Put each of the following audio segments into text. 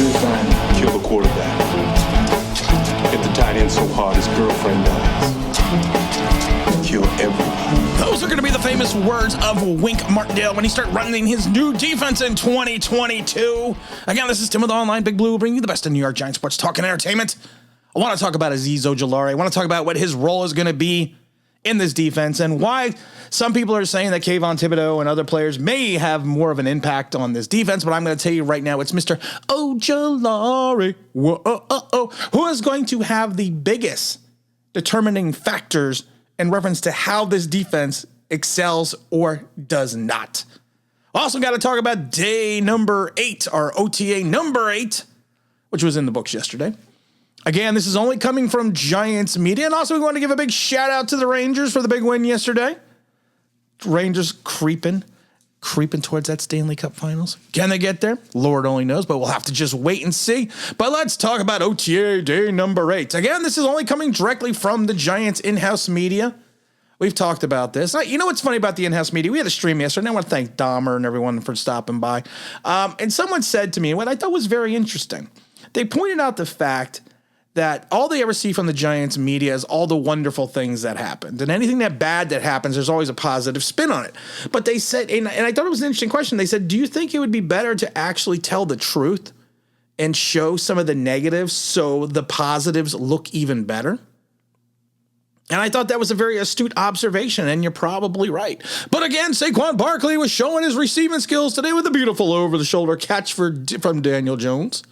You'll find kill the quarterback. Hit the tight end so hard his girlfriend dies. Kill everybody. Those are going to be the famous words of Wink Martindale when he started running his new defense in 2022. Again, this is Tim with Online Big Blue, bringing you the best in New York Giants sports talk and entertainment. I want to talk about Azezz Ojulari. I want to talk about what his role is going to be in this defense and why some people are saying that Kayvon Thibodeaux and other players may have more of an impact on this defense. But I'm going to tell you right now, it's Mr. Ojulari, who is going to have the biggest determining factors in reference to how this defense excels or does not. Also got to talk about day number 8, our OTA number 8, which was in the books yesterday. Again, this is only coming from Giants media. And also we want to give a big shout out to the Rangers for the big win yesterday. Rangers creeping towards that Stanley Cup Finals. Can they get there? Lord only knows, but we'll have to just wait and see. But let's talk about OTA day number 8. Again, this is only coming directly from the Giants in-house media. We've talked about this. You know what's funny about the in-house media? We had a stream yesterday, and I want to thank Dahmer and everyone for stopping by. And someone said to me what I thought was very interesting. They pointed out the fact that all they ever see from the Giants media is all the wonderful things that happened. And anything that bad that happens, there's always a positive spin on it. But they said, and I thought it was an interesting question, they said, do you think it would be better to actually tell the truth and show some of the negatives so the positives look even better? And I thought that was a very astute observation, and you're probably right. But again, Saquon Barkley was showing his receiving skills today with a beautiful over-the-shoulder catch from Daniel Jones.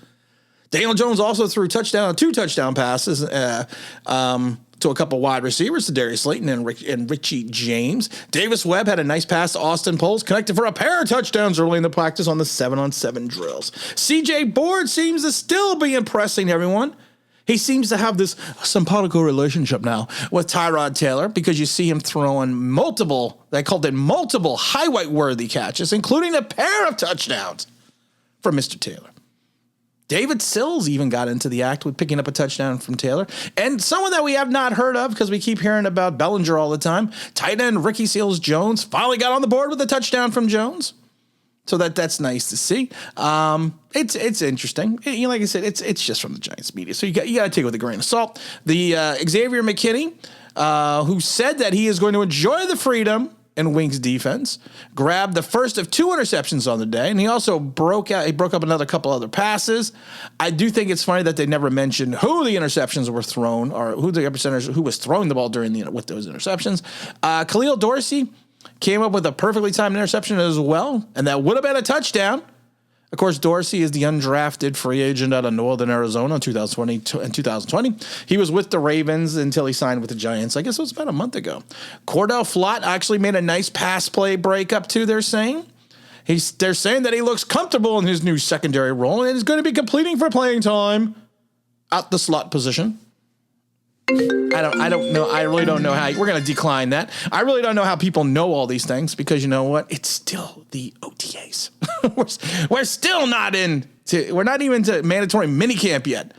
Daniel Jones also threw 2 touchdown passes to a couple wide receivers, to Darius Slayton and Richie James. Davis Webb had a nice pass to Austin Poles, connected for a pair of touchdowns early in the practice on the 7-on-7 drills. CJ Board seems to still be impressing everyone. He seems to have this simpatico relationship now with Tyrod Taylor because you see him throwing multiple highlight-worthy catches, including a pair of touchdowns for Mr. Taylor. David Sills even got into the act with picking up a touchdown from Taylor. And someone that we have not heard of because we keep hearing about Bellinger all the time, tight end Ricky Seals-Jones finally got on the board with a touchdown from Jones. So that's nice to see. It's interesting. Like I said, it's just from the Giants media. So you got to take it with a grain of salt. The Xavier McKinney, who said that he is going to enjoy the freedom in Wink's defense, grabbed the first of 2 interceptions on the day, and he also broke up another couple other passes. I do think it's funny that they never mentioned who the interceptions were thrown or who was throwing the ball with those interceptions. Khalil Dorsey came up with a perfectly timed interception as well, and that would have been a touchdown. Of course, Dorsey is the undrafted free agent out of Northern Arizona in 2020. He was with the Ravens until he signed with the Giants. I guess it was about a month ago. Cordell Flott actually made a nice pass play breakup too, they're saying. They're saying that he looks comfortable in his new secondary role and is going to be completing for playing time at the slot position. I don't know. I really don't know how. We're going to decline that. I really don't know how people know all these things because you know what? It's still the OTAs. we're still not we're not even to mandatory minicamp yet.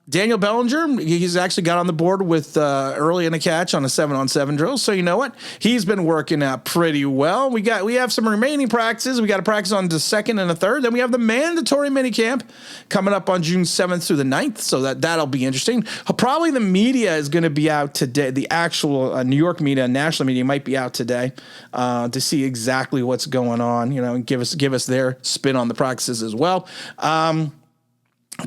Daniel Bellinger, he's actually got on the board with early in the catch on a 7-on-7 drill. So you know what? He's been working out pretty well. We have some remaining practices. We got to practice on the 2nd and the 3rd. Then we have the mandatory minicamp coming up on June 7th through the 9th. So that'll be interesting. Probably the media is going to be out today. The actual New York media, national media might be out today to see exactly what's going on. And give us their spin on the practices as well.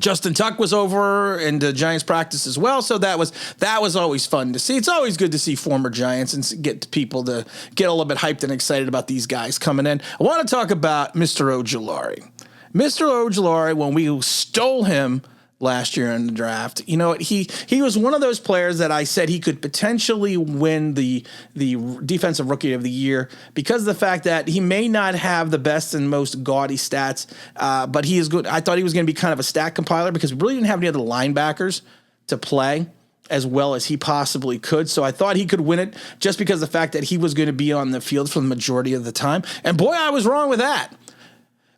Justin Tuck was over in the Giants practice as well, so that was always fun to see. It's always good to see former Giants and get people to get a little bit hyped and excited about these guys coming in. I want to talk about Mr. Ojulari. Mr. Ojulari, when we stole him last year in the draft, he was one of those players that I said he could potentially win the defensive rookie of the year because of the fact that he may not have the best and most gaudy stats, but he is good. I thought he was going to be kind of a stat compiler because we really didn't have any other linebackers to play as well as he possibly could. So I thought he could win it just because of the fact that he was going to be on the field for the majority of the time. And boy, I was wrong with that.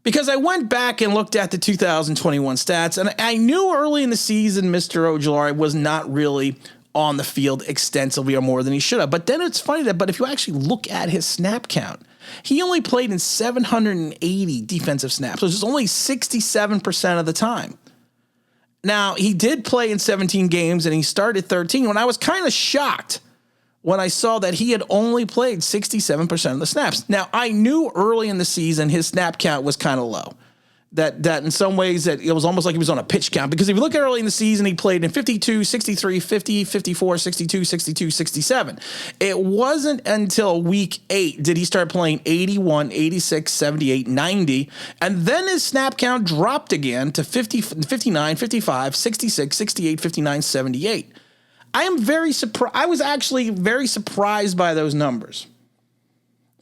Because I went back and looked at the 2021 stats, and I knew early in the season Mr. Ojulari was not really on the field extensively or more than he should have. But then it's funny but if you actually look at his snap count, He only played in 780 defensive snaps, which is only 67% of the time. Now, he did play in 17 games, and he started 13, when I was kind of shocked when I saw that he had only played 67% of the snaps. Now, I knew early in the season his snap count was kind of low. That in some ways that it was almost like he was on a pitch count, because if you look at early in the season, he played in 52, 63, 50, 54, 62, 62, 67. It wasn't until week 8 did he start playing 81, 86, 78, 90, and then his snap count dropped again to 50, 59, 55, 66, 68, 59, 78. I am very surprised. I was actually very surprised by those numbers,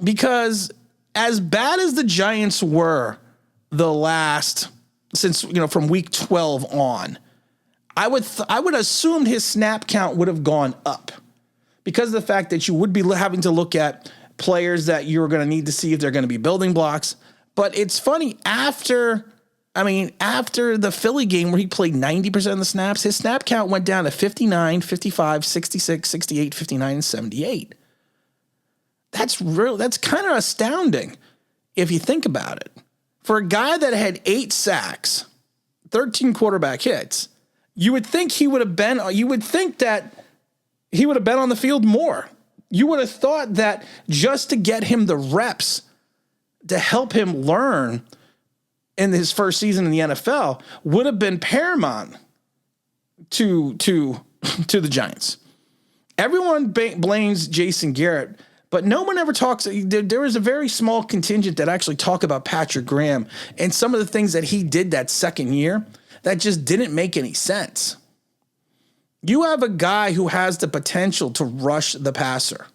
because as bad as the Giants were the last, since, from week 12 on, I would assume his snap count would have gone up, because of the fact that you would be having to look at players that you're going to need to see if they're going to be building blocks. But it's funny, after the Philly game where he played 90% of the snaps, his snap count went down to 59, 55, 66, 68, 59, and 78. That's kind of astounding if you think about it. For a guy that had 8 sacks, 13 quarterback hits, you would think that he would have been on the field more. You would have thought that just to get him the reps to help him learn in his first season in the NFL would have been paramount to the Giants. Everyone blames Jason Garrett, but no one ever talks. There is a very small contingent that actually talk about Patrick Graham and some of the things that he did that second year that just didn't make any sense. You have a guy who has the potential to rush the passer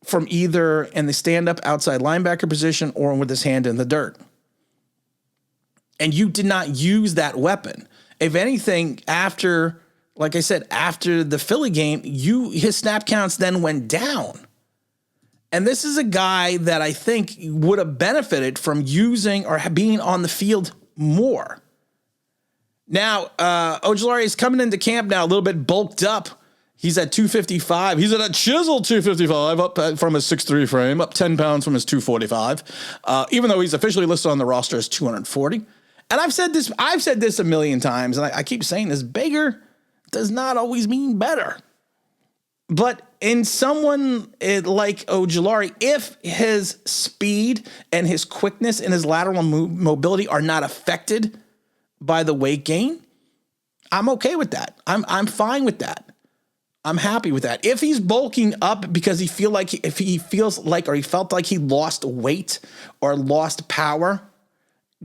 from either in the stand-up outside linebacker position or with his hand in the dirt. And you did not use that weapon. If anything, after the Philly game, his snap counts then went down. And this is a guy that I think would have benefited from using or being on the field more. Now, Ojulari is coming into camp now a little bit bulked up. He's at 255. He's at a chiseled 255, up from his 6'3" frame, up 10 pounds from his 245, even though he's officially listed on the roster as 240. And I've said this a million times, and I keep saying this, bigger does not always mean better. But in someone like Ojulari, if his speed and his quickness and his lateral mobility are not affected by the weight gain, I'm okay with that. I'm fine with that. I'm happy with that. If he's bulking up because he felt like he lost weight or lost power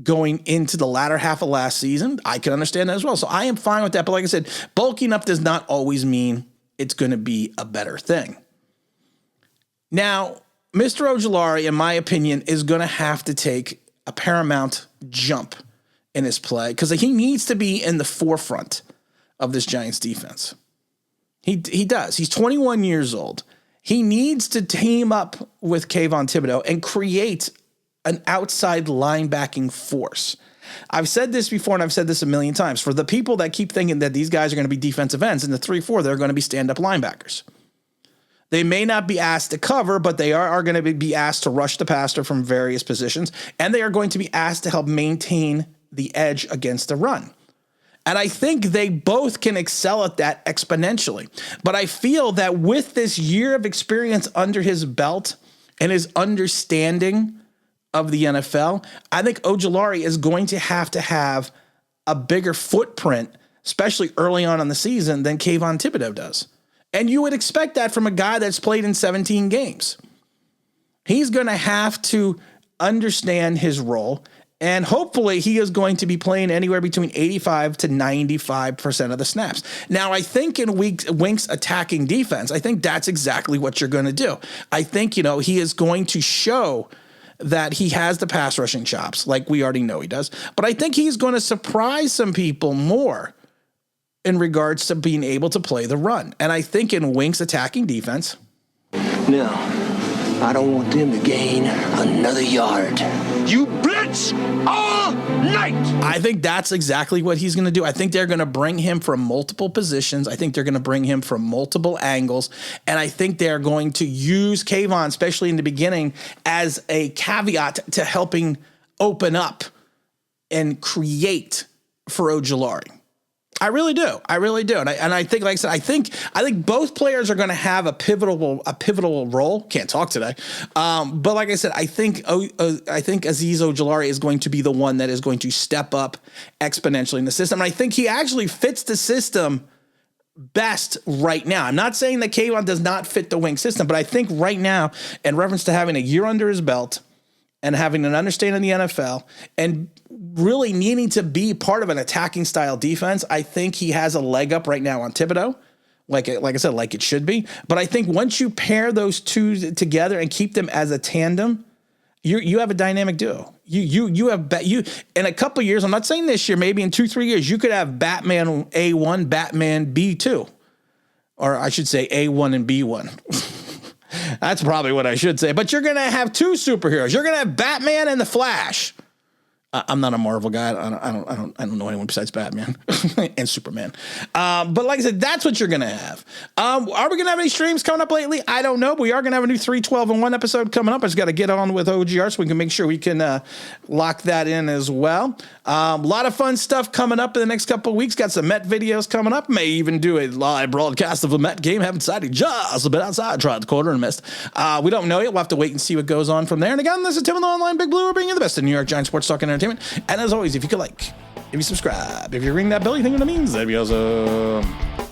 going into the latter half of last season, I can understand that as well. So I am fine with that. But like I said, bulking up does not always mean it's going to be a better thing. Now, Mr. Ojulari, in my opinion, is going to have to take a paramount jump in his play, because he needs to be in the forefront of this Giants defense. He does. He's 21 years old. He needs to team up with Kayvon Thibodeaux and create an outside linebacking force. I've said this before, and I've said this a million times. For the people that keep thinking that these guys are going to be defensive ends, in the 3-4, they're going to be stand-up linebackers. They may not be asked to cover, but they are going to be asked to rush the passer from various positions, and they are going to be asked to help maintain the edge against the run. And I think they both can excel at that exponentially. But I feel that with this year of experience under his belt and his understanding of the NFL, I think Ojulari is going to have a bigger footprint, especially early on in the season, than Kayvon Thibodeaux does. And you would expect that from a guy that's played in 17 games. He's going to have to understand his role, and hopefully he is going to be playing anywhere between 85 to 95% of the snaps. Now, I think in Wink's attacking defense, I think that's exactly what you're going to do. I think, he is going to show that he has the pass rushing chops, like we already know he does. But I think he's going to surprise some people more in regards to being able to play the run. And I think in Wink's attacking defense. Now, I don't want them to gain another yard. You blitz all night. I think that's exactly what he's going to do. I think they're going to bring him from multiple positions. I think they're going to bring him from multiple angles. And I think they're going to use Kayvon, especially in the beginning, as a caveat to helping open up and create for Ojulari. I really do. I really do. And I think, like I said, I think both players are going to have a pivotal role. Can't talk today. But like I said, I think Azezz Ojulari is going to be the one that is going to step up exponentially in the system. And I think he actually fits the system best right now. I'm not saying that Kayvon does not fit the wing system, but I think right now, in reference to having a year under his belt and having an understanding of the NFL and really needing to be part of an attacking style defense, I think he has a leg up right now on Thibodeaux, like I said, like it should be. But I think once you pair those two together and keep them as a tandem, you have a dynamic duo. You have in a couple of years, I'm not saying this year, maybe in 2-3 years, you could have Batman A1, Batman B2, or I should say A1 and B1. That's probably what I should say. But you're going to have two superheroes. You're going to have Batman and the Flash. I'm not a Marvel guy. I don't know anyone besides Batman and Superman. But like I said, that's what you're gonna have. Are we gonna have any streams coming up lately? I don't know. But we are gonna have a new 3-12-1 episode coming up. I just got to get on with OGR so we can make sure we can lock that in as well. A lot of fun stuff coming up in the next couple of weeks. Got some Met videos coming up. May even do a live broadcast of a Met game. Haven't decided just a bit outside. Tried the quarter and missed. We don't know yet. We'll have to wait and see what goes on from there. And again, this is Tim with the Online Big Blue. We're bringing you the best of New York Giants sports talk and entertainment. And as always, if you could like, if you subscribe, if you ring that bell, you think what it means, that'd be awesome.